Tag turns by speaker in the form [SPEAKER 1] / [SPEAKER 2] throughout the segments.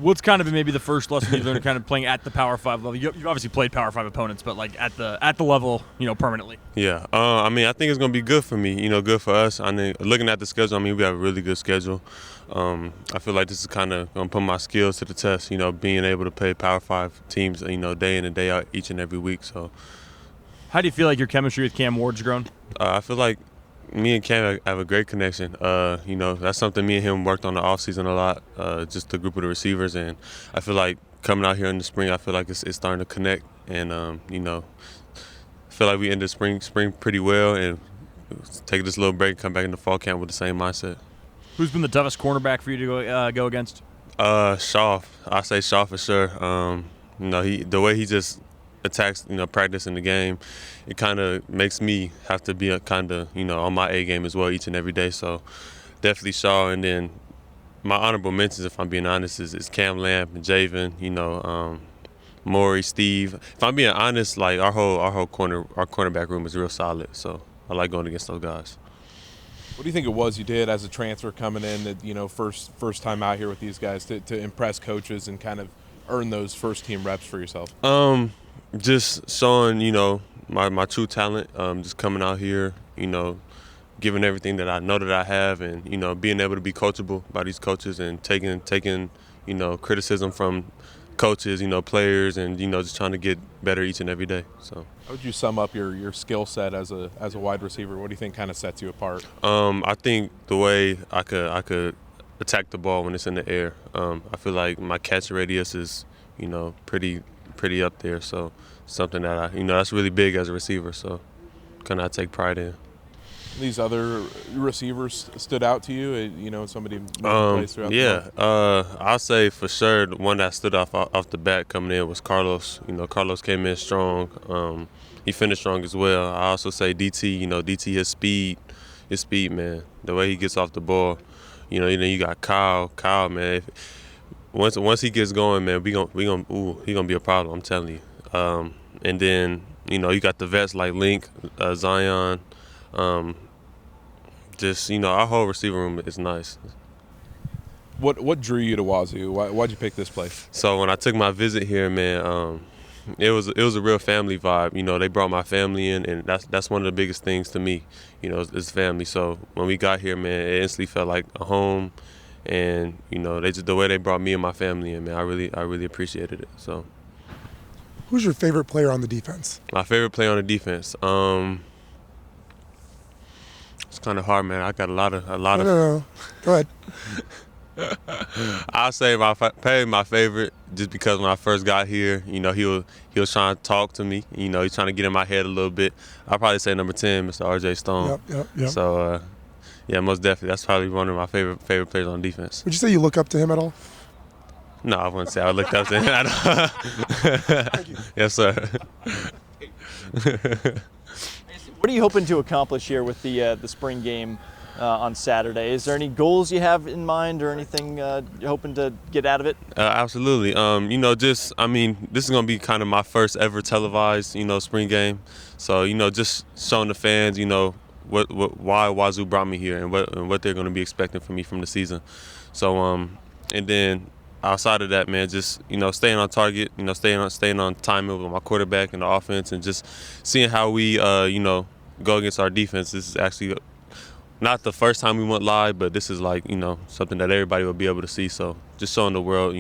[SPEAKER 1] What's kind of maybe the first lesson you've learned kind of playing at the Power 5 level? You've obviously played Power 5 opponents, but like at the level, permanently.
[SPEAKER 2] Yeah, I mean, I think it's going to be good for me, good for us. I mean, looking at the schedule, I mean, we have a really good schedule. I feel like this is kind of going to put my skills to the test, being able to play Power 5 teams, day in and day out each and every week. So,
[SPEAKER 1] how do you feel like your chemistry with Cam Ward's grown?
[SPEAKER 2] I feel like me and Cam have a great connection. That's something me and him worked on the offseason a lot, just the group of the receivers. And I feel like coming out here in the spring, I feel like it's starting to connect. And, I feel like we ended spring pretty well and take this little break, come back into fall camp with the same mindset.
[SPEAKER 1] Who's been the toughest cornerback for you to go against?
[SPEAKER 2] Shaw. I say Shaw for sure. The way he just attacks, practice in the game, it kind of makes me have to be on my A game as well each and every day. So definitely Shaw. And then my honorable mentions, if I'm being honest, is Cam Lamp and Javen, Maury, Steve. If I'm being honest, like our cornerback room is real solid. So I like going against those guys.
[SPEAKER 3] What do you think it was you did as a transfer coming in that, first time out here with these guys to impress coaches and kind of earn those first team reps for yourself?
[SPEAKER 2] Just showing, my true talent, just coming out here, giving everything that I know that I have and, being able to be coachable by these coaches and taking criticism from coaches, players, and, just trying to get better each and every day. So,
[SPEAKER 3] how would you sum up your skill set as a wide receiver? What do you think kind of sets you apart?
[SPEAKER 2] I think the way I could attack the ball when it's in the air. I feel like my catch radius is, pretty up there. So something that that's really big as a receiver. So kind of I take pride in.
[SPEAKER 3] These other receivers stood out to you? Somebody plays throughout the
[SPEAKER 2] ball? I'll say for sure the one that stood off the bat coming in was Carlos. Carlos came in strong. He finished strong as well. I also say DT. DT his speed, man. The way he gets off the ball. You got Kyle. Kyle, man. Once he gets going, man, he gonna be a problem. I'm telling you. And then you got the vets like Link, Zion. Our whole receiver room is nice.
[SPEAKER 3] What drew you to Wazoo? Why'd you pick this place?
[SPEAKER 2] So when I took my visit here, man, it was a real family vibe. They brought my family in, and that's one of the biggest things to me. Is family. So when we got here, man, it instantly felt like a home, and the way they brought me and my family in, man, I really appreciated it. So.
[SPEAKER 4] Who's your favorite player on the defense?
[SPEAKER 2] My favorite player on the defense. It's kind of hard, man. I got a lot of.
[SPEAKER 4] No. Go ahead.
[SPEAKER 2] I'll say probably my favorite, just because when I first got here, he was trying to talk to me. He's trying to get in my head a little bit. I'll probably say number 10, Mr. R.J. Stone.
[SPEAKER 4] Yep.
[SPEAKER 2] So, yeah, most definitely. That's probably one of my favorite players on defense.
[SPEAKER 4] Would you say you look up to him at all?
[SPEAKER 2] No, I wouldn't say I looked up to him at all.
[SPEAKER 4] Thank you.
[SPEAKER 2] Yes, sir.
[SPEAKER 5] What are you hoping to accomplish here with the spring game on Saturday? Is there any goals you have in mind or anything you're hoping to get out of it?
[SPEAKER 2] Absolutely. This is going to be kind of my first ever televised, spring game. So, just showing the fans, why Wazoo brought me here and what they're going to be expecting from me from the season. So, and then outside of that, man, just, staying on target, staying on timing with my quarterback and the offense, and just seeing how we, go against our defense. This is actually not the first time we went live, but this is like, something that everybody will be able to see. So just showing the world,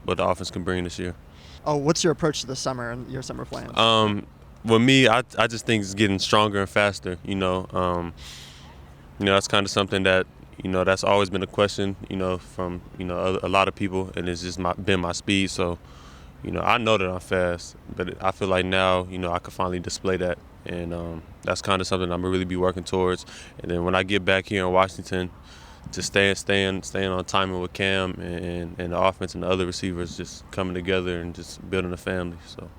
[SPEAKER 2] what the offense can bring this year.
[SPEAKER 6] Oh, what's your approach to the summer and your summer plans?
[SPEAKER 2] With me, I just think it's getting stronger and faster, that's kind of something that, that's always been a question, from, a lot of people, and it's just been my speed. So, I know that I'm fast, but I feel like now, I can finally display that. And that's kind of something I'm going to really be working towards. And then when I get back here in Washington, just staying on timing with Cam and the offense and the other receivers, just coming together and just building a family. So.